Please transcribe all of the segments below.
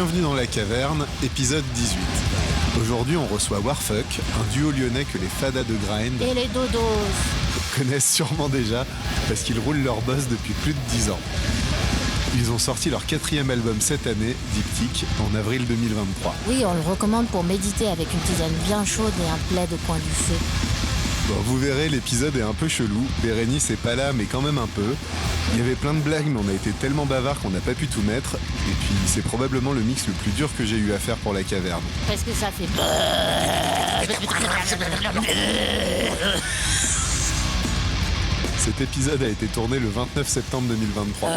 Bienvenue dans la caverne, épisode 18. Aujourd'hui, on reçoit Warfuck, un duo lyonnais que les fadas de grind et les dodos connaissent sûrement déjà parce qu'ils roulent leur boss depuis plus de 10 ans. Ils ont sorti leur 4e album cette année, Diptyque, en avril 2023. Oui, on le recommande pour méditer avec une tisane bien chaude et un plaid au coin du feu. Bon, vous verrez, l'épisode est un peu chelou. Bérénice est pas là, mais quand même un peu. Il y avait plein de blagues, mais on a été tellement bavard qu'on n'a pas pu tout mettre. Et puis, c'est probablement le mix le plus dur que j'ai eu à faire pour la caverne. Parce que ça fait... Cet épisode a été tourné le 29 septembre 2023.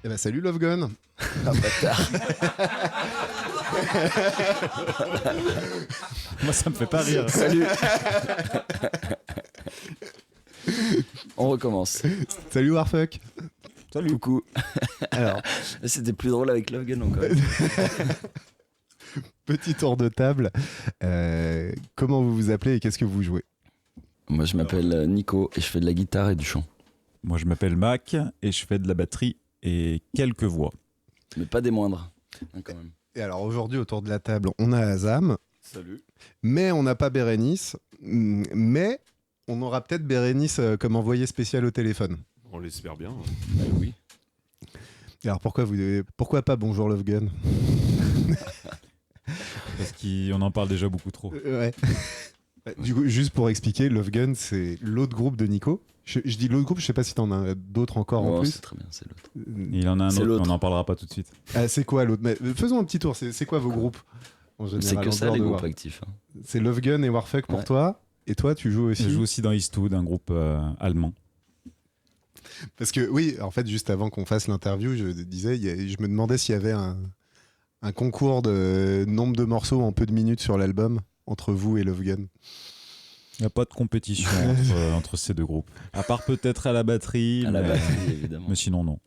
Eh ben salut Love Gun. Ah, bâtard. Moi, ça me fait pas rire. Salut. On recommence. Salut Warfuck. Salut. Coucou. Alors, C'était plus drôle avec Love Gun encore. petit tour de table. Comment vous vous appelez et qu'est-ce que vous jouez? Moi, je m'appelle Nico et je fais de la guitare et du chant. Moi, je m'appelle Mac et je fais de la batterie et quelques voix. Mais pas des moindres, hein, quand même. Et alors aujourd'hui, autour de la table, on a Azam, Salut. mais on n'a pas Bérénice. Mais on aura peut-être Bérénice comme envoyé spécial au téléphone. On l'espère bien. Oui. Et alors pourquoi pas Bonjour Love Gun? Parce qu'on en parle déjà beaucoup trop. Ouais. Du coup, juste pour expliquer, Love Gun, c'est l'autre groupe de Nico. Je dis l'autre groupe, je sais pas si t'en as d'autres encore en Oh, plus. c'est très bien, c'est l'autre. Il en a un C'est autre, l'autre. mais on n'en parlera pas tout de suite. Ah, c'est quoi l'autre? Mais faisons un petit tour. C'est quoi vos groupes en général? C'est que en ça, dehors les de groupes War- actifs. Hein. C'est Love Gun et Warfuck pour Ouais. toi. Et toi, tu joues aussi? Je joue aussi dans Eastwood, un groupe allemand. Parce que oui, en fait, juste avant qu'on fasse l'interview, je disais, je me demandais s'il y avait un concours de nombre de morceaux en peu de minutes sur l'album entre vous et Love Gun. Il n'y a pas de compétition entre ces deux groupes. À part peut-être à la batterie. À la mais- batterie, évidemment. Mais sinon, non.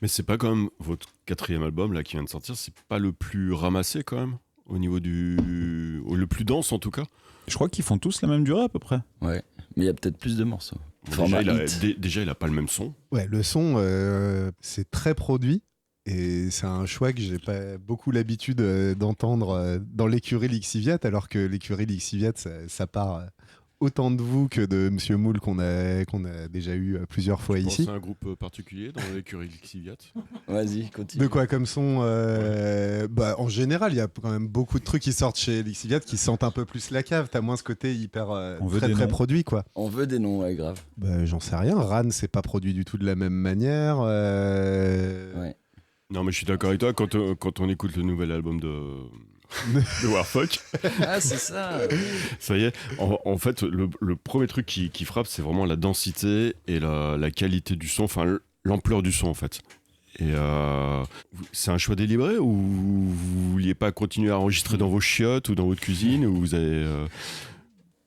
Mais c'est pas quand même votre 4e album là qui vient de sortir, c'est pas le plus ramassé quand même au niveau le plus dense en tout cas. Je crois qu'ils font tous la même durée à peu près. Ouais. Mais il y a peut-être plus de morceaux. Bon, Format déjà, hit. il a pas le même son. Ouais, le son, c'est très produit. Et c'est un choix que j'ai pas beaucoup l'habitude d'entendre dans l'écurie Lixiviat, alors que l'écurie Lixiviat, ça part autant de vous que de Monsieur Moule qu'on a déjà eu plusieurs fois Je pense ici. à un groupe particulier dans l'écurie Lixiviat. Vas-y, continue. De quoi comme son en général, il y a quand même beaucoup de trucs qui sortent chez Lixiviat qui sentent un peu plus la cave. T'as moins ce côté hyper On veut très des très noms. produit, quoi. On veut des noms, ouais, grave. J'en sais rien. Ran, c'est pas produit du tout de la même manière. Ouais. Non mais je suis d'accord avec toi, quand on écoute le nouvel album de Warfuck, Ah, c'est ça. ça y est, en fait le premier truc qui frappe c'est vraiment la densité et la qualité du son, enfin l'ampleur du son en fait. Et c'est un choix délibéré ou vous vouliez pas continuer à enregistrer dans vos chiottes ou dans votre cuisine ou vous avez...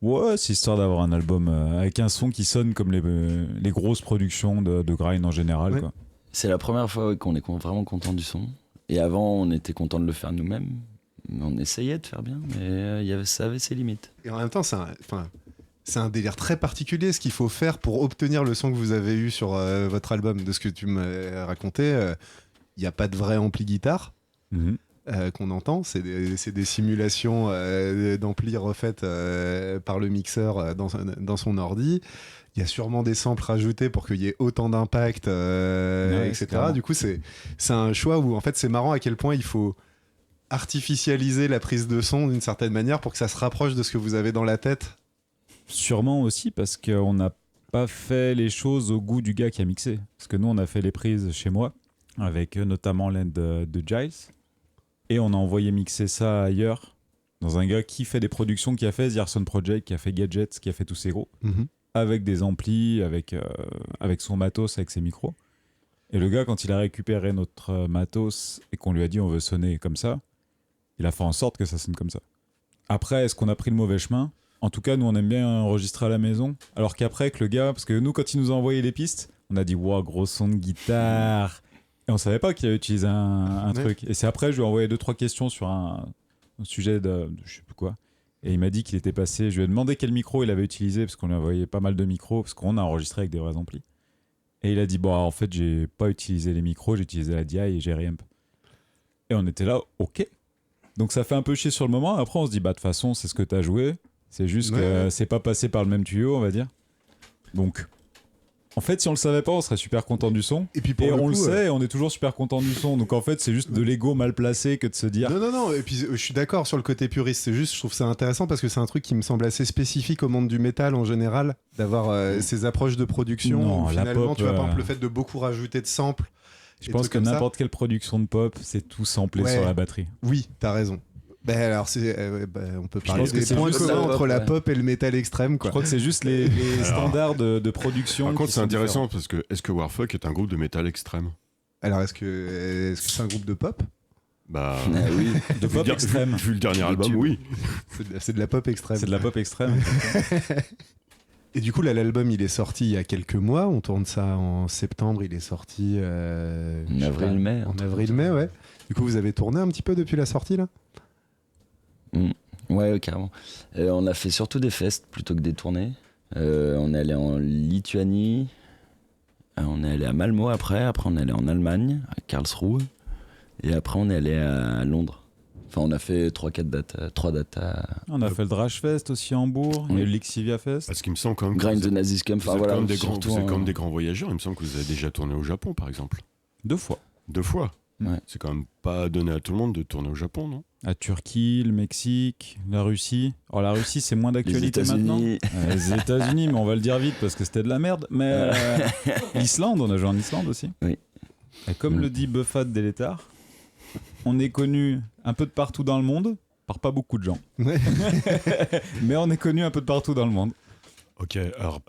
Ouais, c'est histoire d'avoir un album avec un son qui sonne comme les grosses productions de grind en général. Ouais. Quoi. C'est la première fois qu'on est vraiment content du son. Et avant, on était content de le faire nous-mêmes. On essayait de faire bien, mais ça avait ses limites. Et en même temps, c'est un délire très particulier ce qu'il faut faire pour obtenir le son que vous avez eu sur votre album. De ce que tu m'as raconté, il n'y a pas de vrai ampli guitare Mhm. qu'on entend. C'est des simulations d'ampli refaites par le mixeur dans son ordi. Il y a sûrement des samples rajoutés pour qu'il y ait autant d'impact, Ouais, etc. clairement. Du coup, c'est un choix où en fait c'est marrant à quel point il faut artificialiser la prise de son d'une certaine manière pour que ça se rapproche de ce que vous avez dans la tête. Sûrement aussi parce qu'on n'a pas fait les choses au goût du gars qui a mixé. Parce que nous, on a fait les prises chez moi, avec notamment l'aide de Giles. Et on a envoyé mixer ça ailleurs, dans un gars qui fait des productions, qui a fait The Arson Project, qui a fait Gadgets, qui a fait tous ces gros, avec des amplis, avec son matos, avec ses micros. Et le gars, quand il a récupéré notre matos et qu'on lui a dit on veut sonner comme ça, il a fait en sorte que ça sonne comme ça. Après, est-ce qu'on a pris le mauvais chemin ? En tout cas, nous, on aime bien enregistrer à la maison. Alors qu'après, que le gars, parce que nous, quand il nous a envoyé les pistes, on a dit wow, gros son de guitare. Et on savait pas qu'il avait utilisé un Ouais. truc. Et c'est après, je lui ai envoyé 2-3 questions sur un sujet de je sais plus quoi. Et il m'a dit qu'il était passé. Je lui ai demandé quel micro il avait utilisé, parce qu'on lui a envoyé pas mal de micros, parce qu'on a enregistré avec des vrais amplis. Et il a dit bon, en fait, j'ai pas utilisé les micros, j'ai utilisé la DI et j'ai Reamp. Et on était là, ok. Donc ça fait un peu chier sur le moment. Après, on se dit bah de toute façon, c'est ce que t'as joué. C'est juste Ouais. que c'est pas passé par le même tuyau, on va dire. Donc, en fait, si on le savait pas, on serait super content du son. Et puis pour Et le on coup, le sait, et on est toujours super content du son. Donc en fait, c'est juste de l'ego mal placé que de se dire. Non. Et puis je suis d'accord sur le côté puriste. C'est juste, je trouve ça intéressant parce que c'est un truc qui me semble assez spécifique au monde du métal en général, d'avoir ces approches de production. Non, où la finalement, pop, tu vois, par exemple, le fait de beaucoup rajouter de samples. Je et pense trucs que comme ça. n'importe quelle production de pop, c'est tout samplé Ouais. sur la batterie. Oui, t'as raison. Alors, on peut parler pense que des c'est points juste communs la entre pop, la ouais. pop et le métal extrême, Je quoi. crois que c'est juste les standards de production. Par qui contre c'est sont intéressant différents. parce que est-ce que Warfuck est un groupe de métal extrême? Alors, est-ce que c'est un groupe de pop? Bah, Ah oui. De pop extrême. vu le dernier album, oui. C'est de la pop extrême. C'est de la pop extrême. Et du coup, là, l'album, il est sorti il y a quelques mois. On tourne ça en septembre. Il est sorti En avril-mai. En avril-mai, ouais. Du coup, vous avez tourné un petit peu depuis la sortie, là? Ouais, carrément. On a fait surtout des fests plutôt que des tournées. On est allé en Lituanie. On est allé à Malmö après on est allé en Allemagne, à Karlsruhe. Et après, on est allé à Londres. Enfin, on a fait 3 dates On a fait le Drash Fest aussi à Hambourg. Il y a eu le Lixivia Fest. Parce qu'il me semble quand même. Grind the Nazis Camp. Vous Enfin êtes voilà. comme des surtout, vous êtes comme des grands voyageurs. Il me semble que vous avez déjà tourné au Japon, par exemple. 2 fois. 2 fois. Ouais. C'est quand même pas donné à tout le monde de tourner au Japon, non? À Turquie, le Mexique, la Russie. Alors la Russie, c'est moins Les d'actualité maintenant. États-Unis. Les États-Unis, mais on va le dire vite parce que c'était de la merde. Mais l'Islande, on a joué en Islande aussi. Oui. Et comme le dit Buffat Délétard, on est connu un peu de partout dans le monde, par pas beaucoup de gens. Ouais. Mais on est connu un peu de partout dans le monde. Ok, alors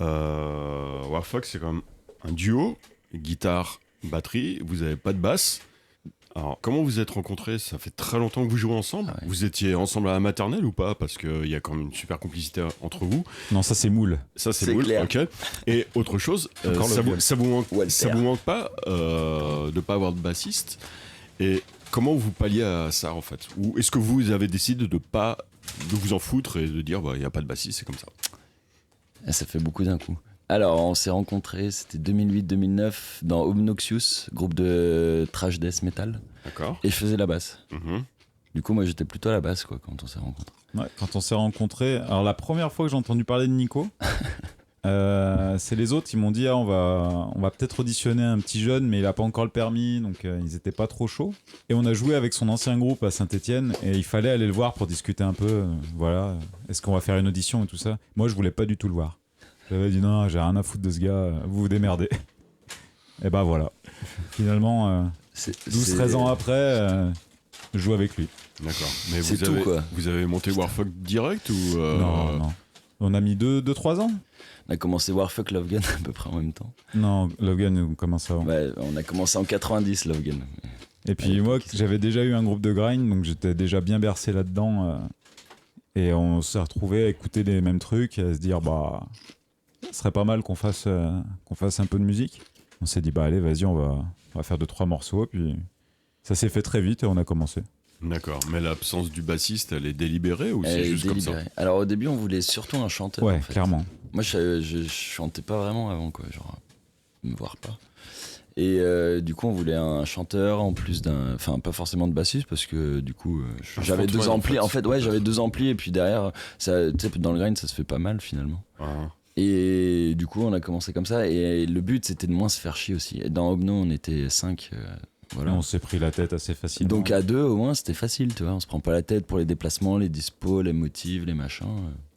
Warfox, c'est quand même un duo, guitare, batterie, vous avez pas de basse. Alors, comment vous êtes rencontrés? Ça fait très longtemps que vous jouez ensemble. Ah ouais. Vous étiez ensemble à la maternelle ou pas? Parce qu'il y a quand même une super complicité entre vous. Non, ça c'est moule. Ça, c'est C'est cool. clair. Ok. Et autre chose, Encore le ça viol. Walter. vous manque pas de pas avoir de bassiste. Et comment vous palliez à ça en fait? Ou est-ce que vous avez décidé de vous en foutre et de dire il y a pas de bassiste, c'est comme ça? Ah, ça fait beaucoup d'un coup. Alors, on s'est rencontrés, c'était 2008-2009, dans Obnoxious, groupe de trash death metal. D'accord. Et je faisais la basse. Mhm. Du coup, moi, j'étais plutôt à la basse, quoi, quand on s'est rencontrés. Ouais, quand on s'est rencontrés, alors la première fois que j'ai entendu parler de Nico, c'est les autres, ils m'ont dit on va peut-être auditionner un petit jeune, mais il a pas encore le permis, donc ils étaient pas trop chauds. Et on a joué avec son ancien groupe à Saint-Étienne, et il fallait aller le voir pour discuter un peu. Voilà, est-ce qu'on va faire une audition et tout ça. Moi, je voulais pas du tout le voir. J'avais dit non, j'ai rien à foutre de ce gars, vous vous démerdez. Et ben voilà. Finalement, 12-13 ans après, je joue avec lui. D'accord. Mais C'est tout, quoi. vous avez monté Warfuck direct ou Non. On a mis 2-3 ans. On a commencé Warfuck Love Gun à peu près en même temps. Non, Logan, on commence avant. Ouais, on a commencé en 90, Love Gun. Et puis moi, j'avais déjà eu un groupe de grind, donc j'étais déjà bien bercé là-dedans. Et on s'est retrouvés à écouter les mêmes trucs et à se dire, ce serait pas mal qu'on fasse un peu de musique. On s'est dit, allez, vas-y, on va faire 2-3 morceaux. Puis ça s'est fait très vite et on a commencé. D'accord. Mais l'absence du bassiste, elle est délibérée ou c'est Elle est juste comme ça? délibérée. Alors, au début, on voulait surtout un chanteur. Ouais, en fait. clairement. Moi, je chantais pas vraiment avant, quoi. Genre, me voir pas. Et du coup, on voulait un chanteur en plus d'un. Enfin, pas forcément de bassiste, parce que du coup, j'avais frontman, 2 amplis. en fait. Ouais, j'avais 2 amplis, et puis derrière, ça, tu sais, dans le grind, ça se fait pas mal finalement. Ah. Et du coup, on a commencé comme ça. Et le but, c'était de moins se faire chier aussi. Et dans Obno, on était 5. Voilà. On s'est pris la tête assez facilement. Donc à 2, au moins, c'était facile, tu vois. On se prend pas la tête pour les déplacements, les dispos, les motifs, les machins.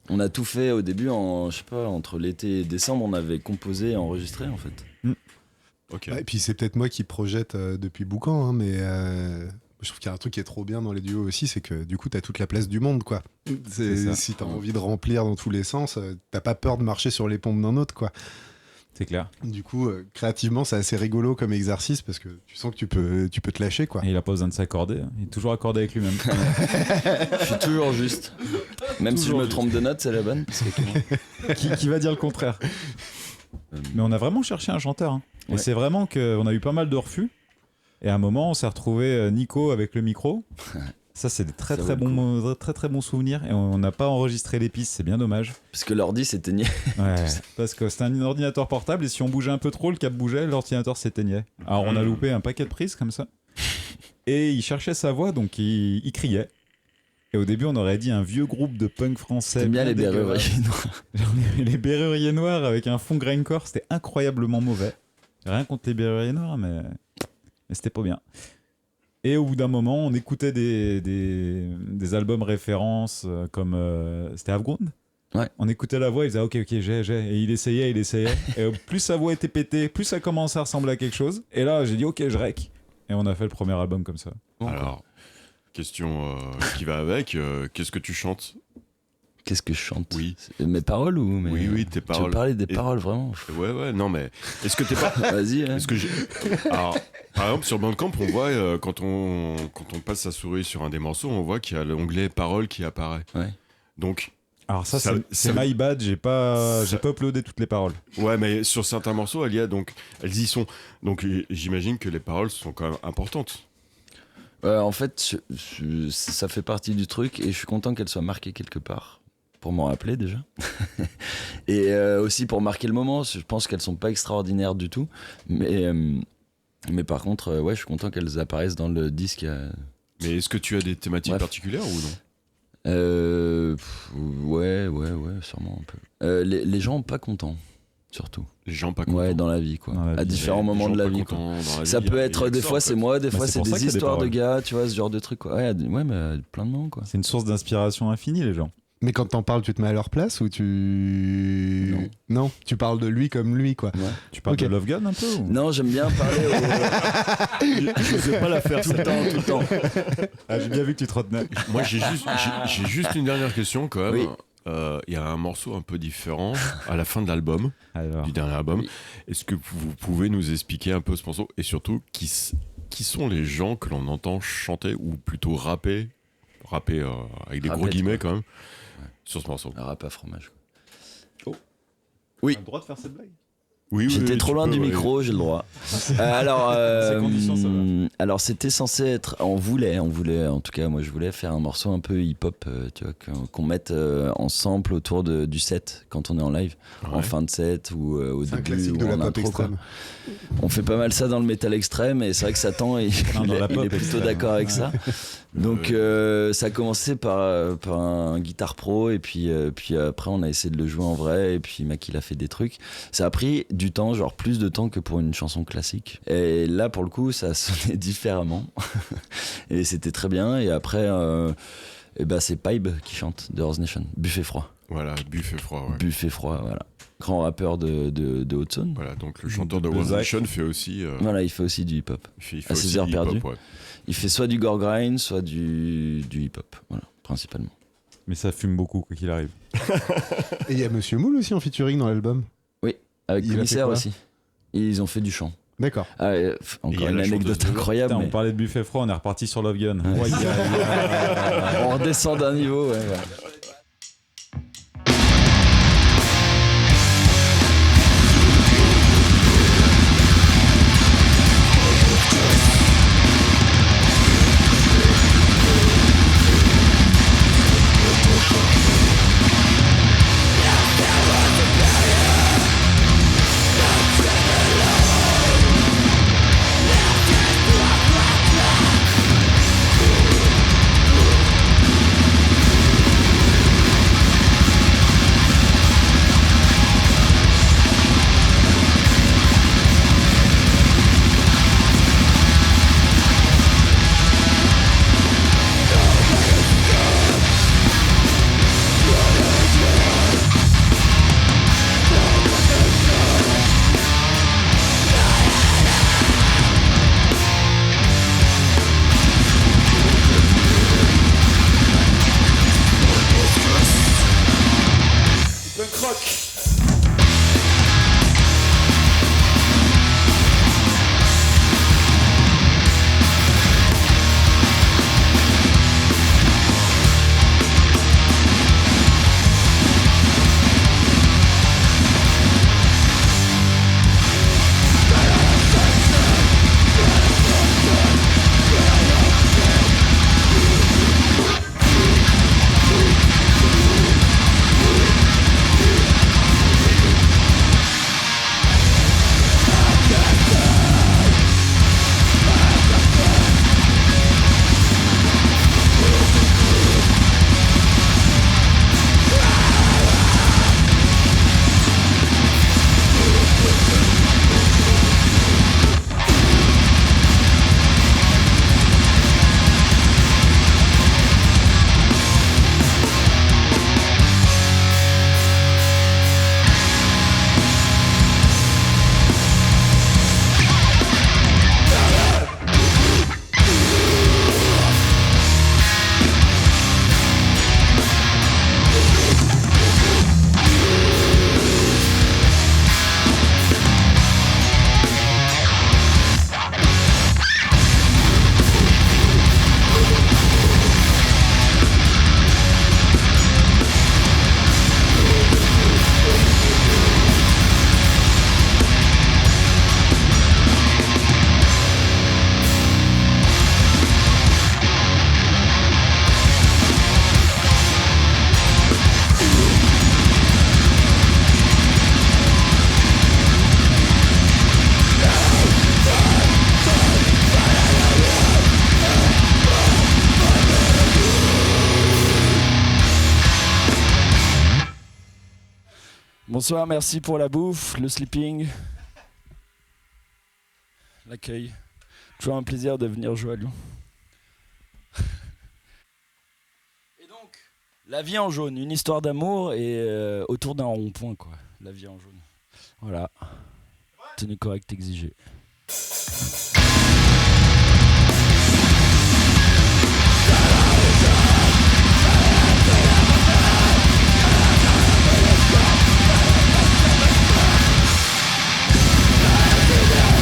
On a tout fait au début, je sais pas, entre l'été et décembre, on avait composé et enregistré en fait. Ok. Ouais, et puis c'est peut-être moi qui projette depuis Boucan, hein, mais je trouve qu'il y a un truc qui est trop bien dans les duos aussi, c'est que du coup t'as toute la place du monde, quoi. C'est ça. Si t'as envie de remplir dans tous les sens, t'as pas peur de marcher sur les pompes d'un autre, quoi. C'est clair. Du coup, créativement, c'est assez rigolo comme exercice parce que tu sens que tu peux te lâcher, quoi. Et il a pas besoin de s'accorder. Il est toujours accordé avec lui-même. Je suis toujours juste. Même si je Toujours me juste. trompe de note, c'est la bonne. Parce que qui va dire le contraire? Mais on a vraiment cherché un chanteur. Hein. Et Ouais. c'est vraiment qu'on a eu pas mal de refus. Et à un moment, on s'est retrouvé Nico avec le micro. Ça, c'est des très Ça très vaut le très bons souvenirs. Et on n'a pas enregistré les pistes, c'est bien dommage. Parce que l'ordi s'éteignait. Ouais, parce que c'était un ordinateur portable et si on bougeait un peu trop, le câble bougeait, l'ordinateur s'éteignait. Alors on a loupé un paquet de prises comme ça. Et il cherchait sa voix, donc il criait. Et au début, on aurait dit un vieux groupe de punk français. J'aime bien les dégueulasse. berruriers noirs. Les Berruriers Noirs avec un fond grindcore, c'était incroyablement mauvais. Rien contre les Berruriers Noirs, mais c'était pas bien. Et au bout d'un moment, on écoutait des albums références comme... c'était Avgrund. Ouais. On écoutait la voix, il disait ok, j'ai. Et il essayait. Et plus sa voix était pétée, plus ça commençait à ressembler à quelque chose. Et là, j'ai dit ok, je rec. Et on a fait le premier album comme ça. Alors, question qui va avec, qu'est-ce que tu chantes? Qu'est-ce que je chante? Oui. Mes paroles ou Oui, tes Tu paroles. veux parler des Et- paroles, vraiment? Ouais, non, mais est-ce que t'es pas. Vas-y, hein. Est-ce que Alors, par exemple, sur Bandcamp, on voit, quand on passe sa souris sur un des morceaux, on voit qu'il y a l'onglet paroles qui apparaît. Ouais. Donc, Alors ça, Ça- c'est ça- my bad, j'ai pas uploadé toutes les paroles. ouais, mais sur certains morceaux, elles y sont. Donc, j'imagine que les paroles sont quand même importantes. En fait, ça fait partie du truc et je suis content qu'elle soit marquée quelque part. Pour m'en rappeler déjà. Et aussi pour marquer le moment. Je pense qu'elles sont pas extraordinaires du tout. Mais par contre, ouais, je suis content qu'elles apparaissent dans le disque. Mais est-ce que tu as des thématiques Bref. particulières ou non? Ouais, sûrement un peu. Les gens pas contents, surtout. Les gens pas contents. Ouais, dans la vie, quoi. Dans la À vie. différents Les moments gens de la pas vie, quoi. contents dans la Ça vie, peut il y a être, que des ça, fois en c'est fait. moi, des Bah, fois c'est c'est pour ça des qu'il y a des histoires de paroles. gars, tu vois, ce genre de truc, quoi. Ouais, mais plein de noms, quoi. C'est une source d'inspiration infinie, les gens. Mais quand t'en parles, tu te mets à leur place ou tu. Non, tu parles de lui comme lui, quoi. Ouais. Tu parles Ok. de Love Gun un peu ou... Non, j'aime bien parler Je sais pas la faire. tout le temps. Ah, j'ai bien vu que tu te retenais. Moi, j'ai juste une dernière question quand même. Oui. Il y a un morceau un peu différent à la fin de l'album, Alors, du dernier album. Oui. Est-ce que vous pouvez nous expliquer un peu ce morceau et surtout qui sont les gens que l'on entend chanter ou plutôt rapper avec des gros Rapper, guillemets quoi. quand même sur ce morceau? Un rap à fromage, quoi. oui. Le droit de faire cette blague. Oui, J'étais oui, trop tu loin peux, du ouais. micro, j'ai le droit. Ces conditions, ça va. Alors c'était censé être, on voulait, en tout cas moi je voulais faire un morceau un peu hip-hop, tu vois, qu'on mette en sample autour du set quand on est en live, en Ouais. fin de set ou au C'est un début classique ou de la en pop intro, quoi. extrême. On fait pas mal ça dans le métal extrême et c'est vrai que Satan il Non, dans la est pop plutôt extrême. d'accord avec ça. Donc ça a commencé par un guitare pro et puis après on a essayé de le jouer en vrai et puis Maki il a fait des trucs. Ça a pris du temps, genre plus de temps que pour une chanson classique. Et là pour le coup ça a sonné différemment et c'était très bien. Et après c'est Pibe qui chante de Earth Nation, Buffet froid. Voilà, buffet froid. Ouais. Buffet froid, voilà. Grand rappeur de Haute-Saône. Voilà, donc le chanteur de De One Zach. Nation fait aussi. Voilà, il fait aussi du hip-hop. Il fait À ses aussi heures du hip-hop, perdues. ouais. Il fait soit du gore grind, soit du hip-hop, voilà, principalement. Mais ça fume beaucoup, quoi qu'il arrive. Et il y a Monsieur Moule aussi en featuring dans l'album. Avec Il a fait Commissaire quoi aussi. Ils ont fait du chant. D'accord. Ah, Et il y encore a une la anecdote chanteuse de incroyable. Putain, Mais on parlait de buffet froid, on est reparti sur Love Gun. Ouais. Ouais, on redescend d'un niveau, ouais. Bonsoir, merci pour la bouffe, le sleeping, l'accueil. Toujours un plaisir de venir jouer à Lyon. Et donc, la vie en jaune, une histoire d'amour et autour d'un rond-point, quoi. La vie en jaune. Voilà. Tenue correcte exigée. Don't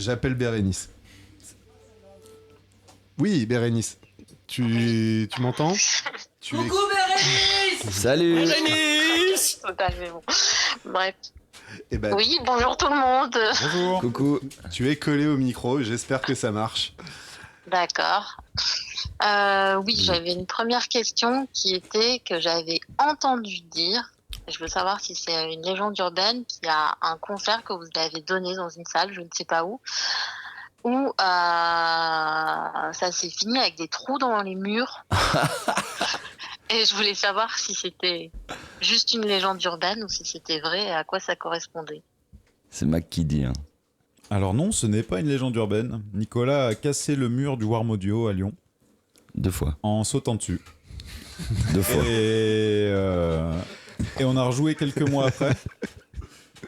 j'appelle Bérénice. Oui, Bérénice. Tu m'entends? Coucou Bérénice. Salut. Bérénice. Totalement. Bref. Eh ben, Oui, bonjour tout le monde. Bonjour. Coucou. tu es collé au micro, j'espère que ça marche. D'accord. Oui, j'avais une première question qui était que j'avais entendu dire. Je veux savoir si c'est une légende urbaine qu'il y a un concert que vous avez donné dans une salle, je ne sais pas où ça s'est fini avec des trous dans les murs. Et je voulais savoir si c'était juste une légende urbaine ou si c'était vrai et à quoi ça correspondait. C'est Mac qui dit. Hein. Alors non, ce n'est pas une légende urbaine. Nicolas a cassé le mur du Warm Audio à Lyon 2 fois. en sautant dessus. 2 fois. Et on a rejoué quelques mois après.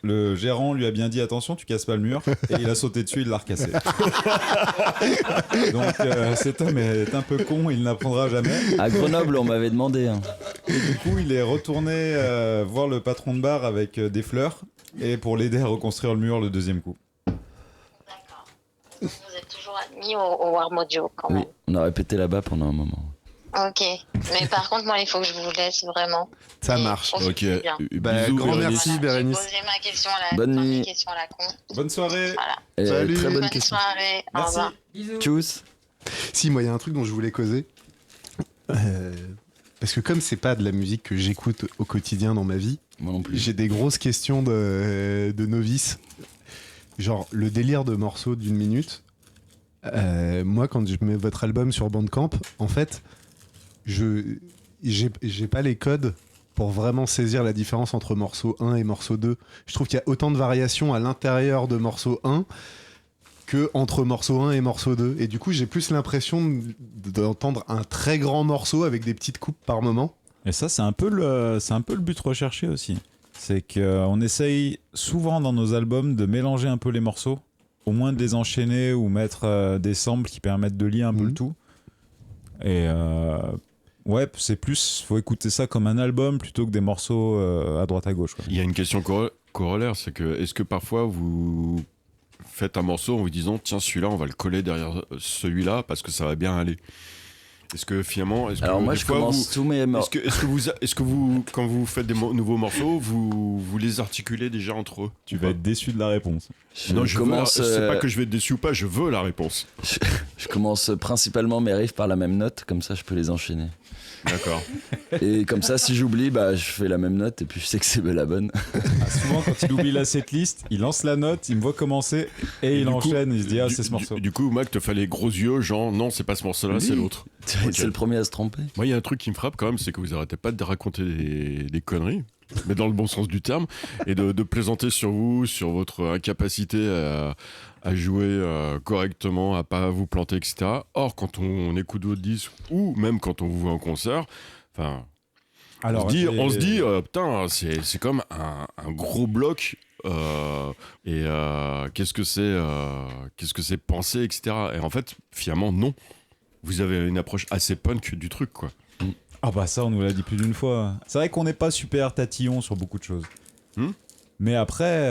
Le gérant lui a bien dit attention, tu casses pas le mur. Et il a sauté dessus, il l'a recassé. Donc cet homme est un peu con, il n'apprendra jamais. À Grenoble, on m'avait demandé. Hein. Et du coup, il est retourné voir le patron de bar avec des fleurs et pour l'aider à reconstruire le mur le deuxième coup. D'accord. Vous êtes toujours admis au Warm Audio quand Oui, même. on a répété là-bas pendant un moment. Ok. Mais par contre, moi, il faut que je vous laisse vraiment. Ça Et marche. profitez bien. Bah, Bisous, grand Bérénice. merci, Bérénice. J'ai posé ma question à la Bonne nuit. question à la con. Bonne soirée. Voilà. Et Salut. très bonne Bonne question. soirée. Au Merci. revoir. Bisous. Tchuss. Si, moi, il y a un truc dont je voulais causer. Parce que comme c'est pas de la musique que j'écoute au quotidien dans ma vie, Moi non plus. j'ai des grosses questions de novice. Genre, le délire de morceaux d'une minute. Moi, quand je mets votre album sur Bandcamp, en fait, j'ai pas les codes pour vraiment saisir la différence entre morceau 1 et morceau 2. Je trouve qu'il y a autant de variations à l'intérieur de morceau 1 que entre morceau 1 et morceau 2. Et du coup, j'ai plus l'impression d'entendre un très grand morceau avec des petites coupes par moment. Et ça, c'est un peu le but recherché aussi. C'est qu'on essaye souvent dans nos albums de mélanger un peu les morceaux, au moins de les enchaîner ou mettre des samples qui permettent de lier un peu le tout. Et ouais, c'est plus, faut écouter ça comme un album plutôt que des morceaux à droite à gauche, quoi. Il y a une question corollaire, c'est que est-ce que parfois vous faites un morceau en vous disant tiens celui-là on va le coller derrière celui-là parce que ça va bien aller. Est-ce que finalement, Alors moi, des je fois, commence tous mes morceaux. est-ce que vous quand vous faites des nouveaux morceaux, vous les articulez déjà entre eux? Tu vas être déçu de la réponse. Non, je commence. c'est pas que je vais être déçu ou pas, je veux la réponse. Je commence principalement mes riffs par la même note, comme ça je peux les enchaîner. D'accord. Et comme ça, si j'oublie, bah je fais la même note et puis je sais que c'est la bonne. Souvent, quand il oublie la setlist, il lance la note, il me voit commencer et il du coup, enchaîne. Il se dit ah c'est ce morceau. Du coup, Mac te fait les gros yeux, genre non, c'est pas ce morceau-là, c'est l'autre. Ok. C'est le premier à se tromper. Moi, il y a un truc qui me frappe quand même, c'est que vous arrêtez pas de raconter des conneries, mais dans le bon sens du terme, et de plaisanter sur vous, sur votre incapacité à jouer correctement, à pas vous planter, etc. Or, quand on écoute votre disque, ou même quand on vous voit en concert, enfin, Alors, on se dit putain, c'est comme un gros bloc. Qu'est-ce que c'est penser, etc. Et en fait, finalement, non. Vous avez une approche assez punk du truc, quoi. Ah bah ça, on nous l'a dit plus d'une fois. C'est vrai qu'on n'est pas super tatillon sur beaucoup de choses. Mais après,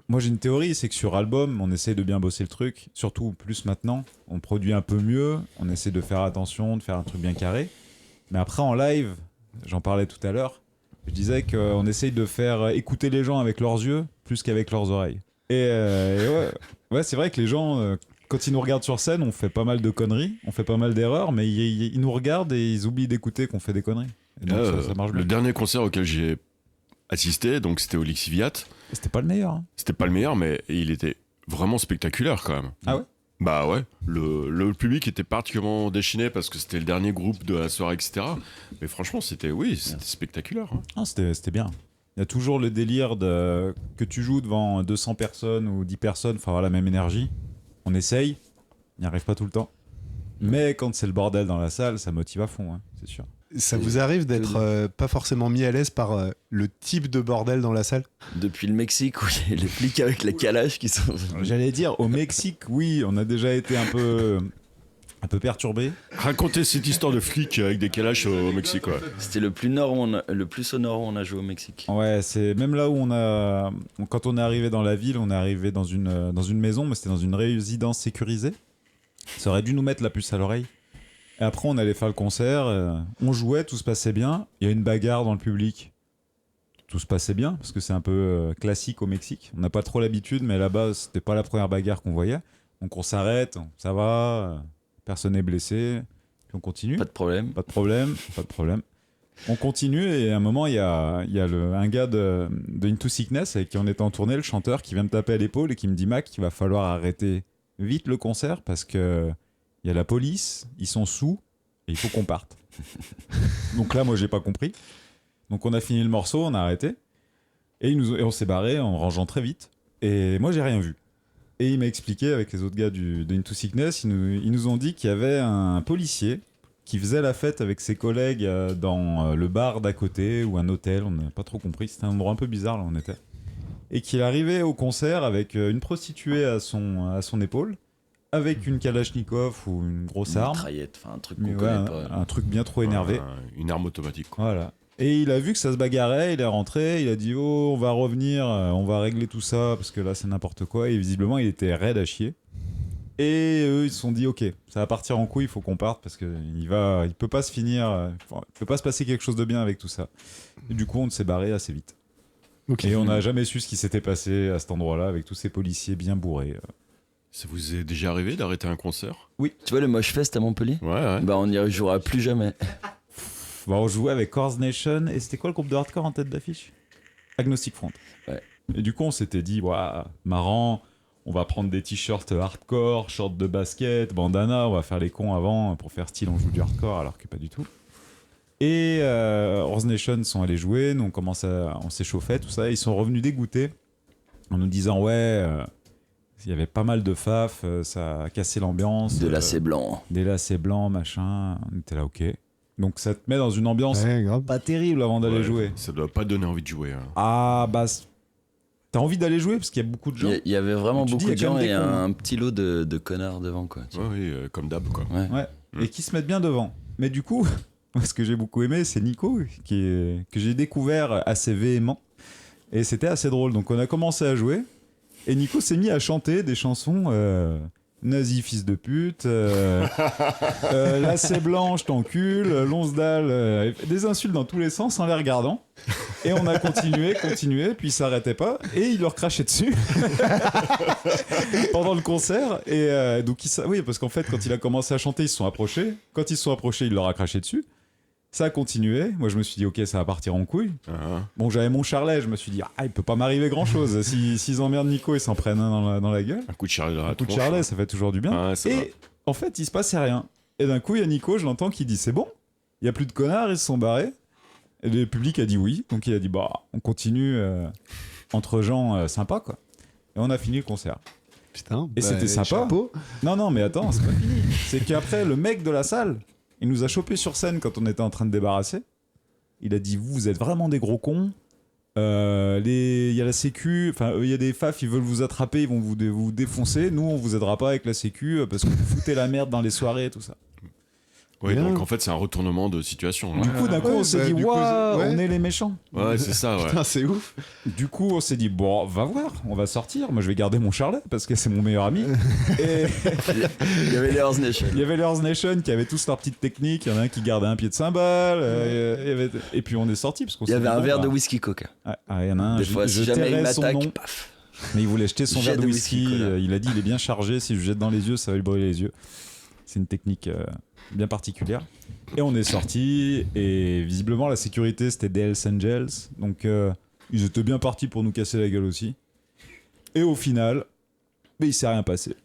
moi j'ai une théorie, c'est que sur album, on essaie de bien bosser le truc. Surtout plus maintenant, on produit un peu mieux, on essaie de faire attention, de faire un truc bien carré. Mais après en live, j'en parlais tout à l'heure, je disais qu'on essaye de faire écouter les gens avec leurs yeux plus qu'avec leurs oreilles. Et ouais, c'est vrai que les gens... quand ils nous regardent sur scène, on fait pas mal de conneries, on fait pas mal d'erreurs, mais ils nous regardent et ils oublient d'écouter qu'on fait des conneries. Et donc ça marche bien. Le dernier concert auquel j'ai assisté, donc c'était au Lixiviat. C'était pas le meilleur. Hein. C'était pas le meilleur, mais il était vraiment spectaculaire quand même. Ah ouais? Bah ouais, le public était particulièrement déchaîné parce que c'était le dernier groupe de la soirée, etc. Mais franchement, c'était spectaculaire. Hein. Ah, c'était bien. Il y a toujours le délire que tu joues devant 200 personnes ou 10 personnes, il faut avoir la même énergie. On essaye, on n'y arrive pas tout le temps. Mais quand c'est le bordel dans la salle, ça motive à fond, hein, c'est sûr. Ça vous arrive d'être pas forcément mis à l'aise par le type de bordel dans la salle? Depuis le Mexique, où il y a les flics avec les calages qui sont... J'allais dire, au Mexique, oui, on a déjà été un peu un peu perturbé. Racontez cette histoire de flic avec des calaches au Mexique, quoi. C'était le plus au nord où on a joué au Mexique. Ouais, c'est même là où quand on est arrivé dans la ville, on est arrivé dans une maison, mais c'était dans une résidence sécurisée. Ça aurait dû nous mettre la puce à l'oreille. Et après, on allait faire le concert, on jouait, tout se passait bien. Il y a une bagarre dans le public. Tout se passait bien, parce que c'est un peu classique au Mexique. On n'a pas trop l'habitude, mais là-bas, c'était pas la première bagarre qu'on voyait. Donc on s'arrête, ça va, personne n'est blessé, puis on continue. Pas de problème. Pas de problème. On continue et à un moment, il y a un gars de Into Sickness avec qui on était en tournée, le chanteur, qui vient me taper à l'épaule et qui me dit « Mac, il va falloir arrêter vite le concert parce que il y a la police, ils sont sous et il faut qu'on parte. » Donc là, moi, j'ai pas compris. Donc on a fini le morceau, on a arrêté et on s'est barré en rangeant très vite. Et moi, j'ai rien vu. Et il m'a expliqué avec les autres gars de Into Sickness, ils nous ont dit qu'il y avait un policier qui faisait la fête avec ses collègues dans le bar d'à côté ou un hôtel, on n'a pas trop compris, c'était un endroit un peu bizarre là où on était. Et qu'il arrivait au concert avec une prostituée à son épaule, avec une Kalachnikov ou une grosse arme. Une mitraillette, enfin un truc qu'on Mais connaît ouais, pas. un truc bien trop énervé. Une arme automatique, quoi. Voilà. Et il a vu que ça se bagarrait, il est rentré, il a dit « Oh, on va revenir, on va régler tout ça, parce que là, c'est n'importe quoi. » Et visiblement, il était raide à chier. Et eux, ils se sont dit « Ok, ça va partir en couille, il faut qu'on parte, parce qu'il peut pas se finir, il peut pas se passer quelque chose de bien avec tout ça. » Et du coup, on s'est barré assez vite. Okay. Et on n'a jamais su ce qui s'était passé à cet endroit-là, avec tous ces policiers bien bourrés. Ça vous est déjà arrivé d'arrêter un concert? Tu vois le Mosh Fest à Montpellier? Ouais. Bah on n'y rejouera plus jamais. Bah, on jouait avec Corrs Nation, et c'était quoi le groupe de hardcore en tête d'affiche? Agnostic Front. Ouais. Et du coup, on s'était dit, marrant, on va prendre des t-shirts hardcore, shorts de basket, bandana, on va faire les cons avant pour faire style, on joue du hardcore, alors que pas du tout. Et Horse Nation sont allés jouer, nous on s'échauffait, tout ça, et ils sont revenus dégoûtés en nous disant, il y avait pas mal de faf, ça a cassé l'ambiance. De lacets blancs. Des lacets blancs, machin, on était là, ok. Donc ça te met dans une ambiance grave. pas terrible avant d'aller jouer. Ça doit pas donner envie de jouer. Hein. Ah bah t'as envie d'aller jouer parce qu'il y a beaucoup de gens. Il y avait vraiment Tu dis, beaucoup il de y a quand gens même et des cons. un petit lot de connards devant quoi. Oui, comme d'hab, quoi. Ouais. Et qui se mettent bien devant. Mais du coup, ce que j'ai beaucoup aimé, c'est Nico que j'ai découvert assez véhément et c'était assez drôle. Donc on a commencé à jouer et Nico s'est mis à chanter des chansons. Nazi fils de pute, lacet blanc, je t'encule, Lonsdal, des insultes dans tous les sens en les regardant. Et on a continué, puis il s'arrêtait pas, et il leur crachait dessus pendant le concert. Et donc oui, parce qu'en fait, quand il a commencé à chanter, ils se sont approchés. Quand ils se sont approchés, il leur a craché dessus. Ça a continué. Moi, je me suis dit, ok, ça va partir en couille. Bon, j'avais mon charlet. Je me suis dit, il peut pas m'arriver grand chose. S'ils emmerdent Nico, ils s'en prennent un dans la gueule. Un coup de charlet dans la Un coup de tronche, charlet, hein. ça fait toujours du bien. Ouais, Et en fait, il se passait rien. Et d'un coup, il y a Nico, je l'entends qui dit, c'est bon. Il y a plus de connards, ils se sont barrés. Et le public a dit oui. Donc il a dit, on continue entre gens sympas, quoi. Et on a fini le concert. Putain. Et c'était sympa. Chapeau. Non, mais attends, c'est pas fini. C'est qu'après, le mec de la salle, il nous a chopé sur scène quand on était en train de débarrasser. Il a dit, vous êtes vraiment des gros cons. Il y a la sécu, enfin il y a des faf, ils veulent vous attraper, ils vont vous défoncer. Nous, on vous aidera pas avec la sécu parce que vous foutez la merde dans les soirées et tout ça. Oui, Bien. donc en fait, c'est un retournement de situation. Hein. Du coup, d'un coup, on s'est dit, du coup, on est les méchants. Ouais, c'est ça, ouais. Putain, c'est ouf. Du coup, on s'est dit, va voir, on va sortir. Moi, je vais garder mon charlet parce que c'est mon meilleur ami. Et Il y avait les Horse Nation. il y avait les Horse Nation qui avaient tous leurs petites techniques. Il y en a un qui gardait un pied de cymbale. Et puis, on est sorti. Parce qu'on Il y avait un verre de whisky coca. Il y en a un, Des fois, si je jamais il tairai son m'attaque, nom. paf. Mais il voulait jeter son Jet verre de de whisky. whisky, cola. Il a dit, il est bien chargé. Si je jette dans les yeux, ça va lui brûler les yeux. C'est une technique bien particulière. Et on est sorti. Et visiblement, la sécurité, c'était des Hells Angels. Donc, ils étaient bien partis pour nous casser la gueule aussi. Et au final, il s'est rien passé.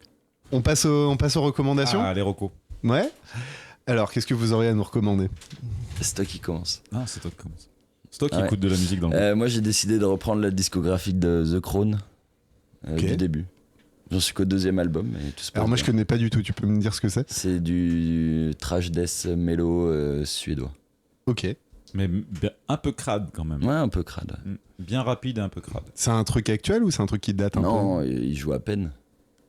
On passe aux recommandations. Les recos. Ouais. Alors, qu'est-ce que vous auriez à nous recommander? C'est toi qui commence. Ah, c'est toi qui commence. C'est toi qui Ouais. écoutes de la musique dans le groupe. Moi j'ai décidé de reprendre la discographique de The Crown Ok. du début. J'en suis qu'au deuxième album mais tout se passe Alors moi, bien. je connais pas du tout. Tu peux me dire ce que c'est? C'est du trash death mellow suédois. Ok. Mais un peu crade quand même. Ouais, un peu crade. Bien rapide et un peu crade. C'est un truc actuel ou c'est un truc qui date un Non, il joue à peine.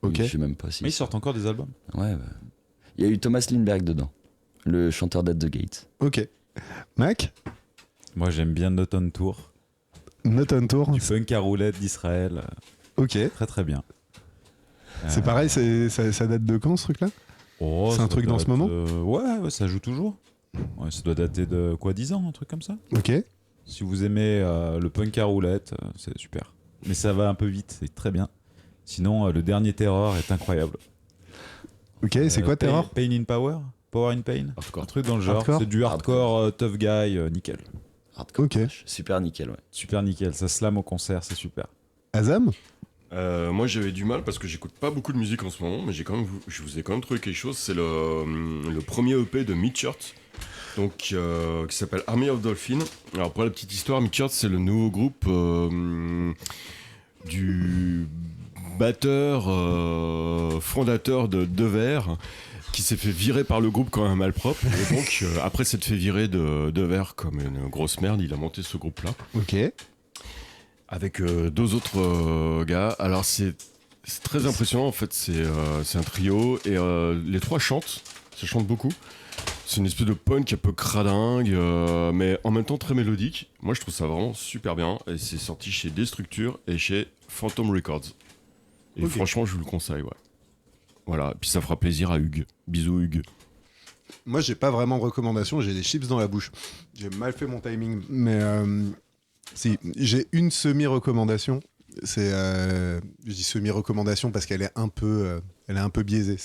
Ok. Je sais même pas si. Mais ils sortent encore des albums. Ouais. Il y a eu Thomas Lindbergh dedans, le chanteur d'At the Gates. Ok. Mac, Moi, j'aime bien Not on Tour. Not on Tour. Du punk à roulette d'Israël. Ok. Très, très bien. C'est pareil, ça date de quand ce truc-là? Oh, C'est ça un truc doit dans ce être, moment ouais, ça joue toujours. Ouais, ça doit dater de quoi, 10 ans, un truc comme ça. Ok. Si vous aimez le punk à roulette, c'est super. Mais ça va un peu vite, c'est très bien. Sinon, le dernier Terror est incroyable. Ok, c'est quoi Terror? Pain in Power? Power in Pain? Hardcore. Un truc dans le genre. Hardcore. C'est du hardcore, tough guy, nickel. Hardcore. Ok. Super nickel, ouais. Super nickel, ça slam au concert, c'est super. Azam? Moi j'avais du mal parce que j'écoute pas beaucoup de musique en ce moment, mais je vous ai quand même trouvé quelque chose. C'est le premier EP de Midchurch, donc qui s'appelle Army of Dolphin. Alors pour la petite histoire, Midchurch c'est le nouveau groupe du batteur fondateur de Devers, qui s'est fait virer par le groupe quand même malpropre. Et donc après s'être fait virer de Devers comme une grosse merde, il a monté ce groupe là. Ok. Avec deux autres gars. Alors c'est très impressionnant en fait, c'est un trio et les trois chantent, ça chante beaucoup. C'est une espèce de punk un peu cradingue, mais en même temps très mélodique. Moi je trouve ça vraiment super bien et c'est sorti chez Destructure et chez Phantom Records. Et Ok. franchement je vous le conseille, ouais. Voilà, et puis ça fera plaisir à Hugues. Bisous Hugues. Moi, j'ai pas vraiment de recommandation, j'ai des chips dans la bouche. J'ai mal fait mon timing, mais si, j'ai une semi-recommandation. Je dis semi-recommandation parce qu'elle est un peu biaisée.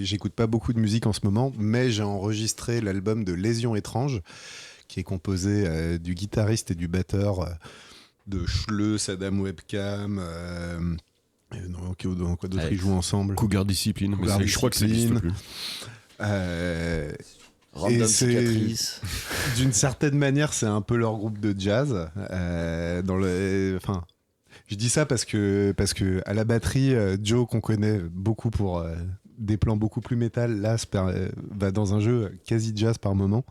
J'écoute pas beaucoup de musique en ce moment, mais j'ai enregistré l'album de Lésion étrange, qui est composé du guitariste et du batteur de Schleu, Saddam Webcam. Dans quoi d'autre ils jouent ensemble? Cougar Discipline, Cougar mais je crois que ça n'existe plus. Random c'est- Cicatrice. D'une certaine manière, c'est un peu leur groupe de jazz. Enfin, je dis ça parce que à la batterie, Joe, qu'on connaît beaucoup pour des plans beaucoup plus métal, là, va dans un jeu quasi jazz par moment.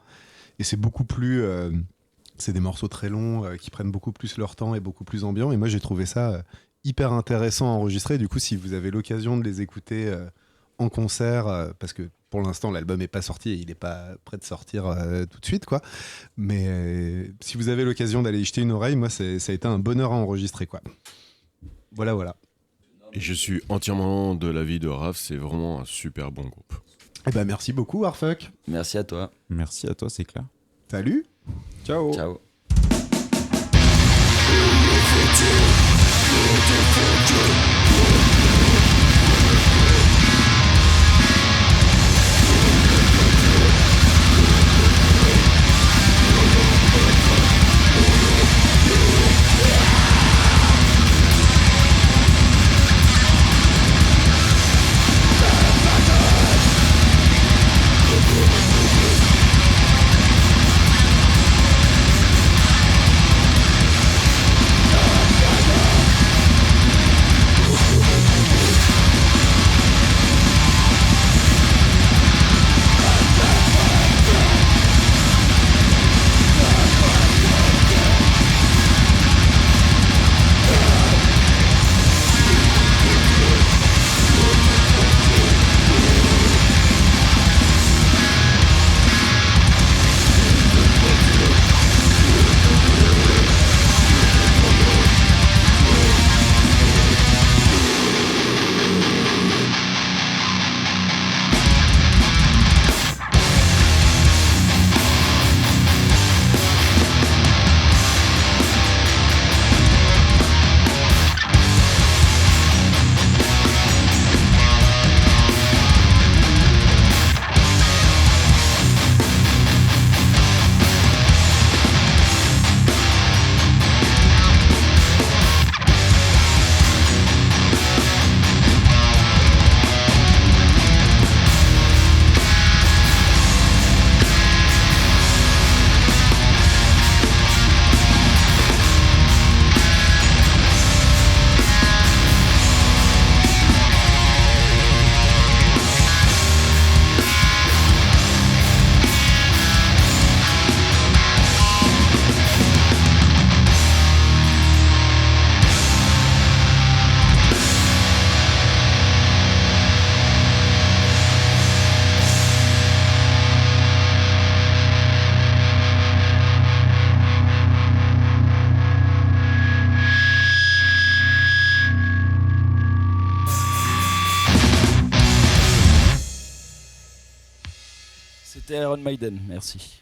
Et c'est beaucoup plus. C'est des morceaux très longs qui prennent beaucoup plus leur temps et beaucoup plus ambiants. Et moi, j'ai trouvé ça hyper intéressant à enregistrer. Du coup, si vous avez l'occasion de les écouter en concert, parce que pour l'instant, l'album n'est pas sorti et il n'est pas prêt de sortir tout de suite, quoi. Mais si vous avez l'occasion d'aller y jeter une oreille, moi, ça a été un bonheur à enregistrer, quoi. Voilà. Et je suis entièrement de l'avis de Raph, c'est vraiment un super bon groupe. Eh ben, merci beaucoup, Warfuck. Merci à toi. Merci à toi, c'est clair. Salut. Ciao. Ciao. c'était Iron Maiden, merci.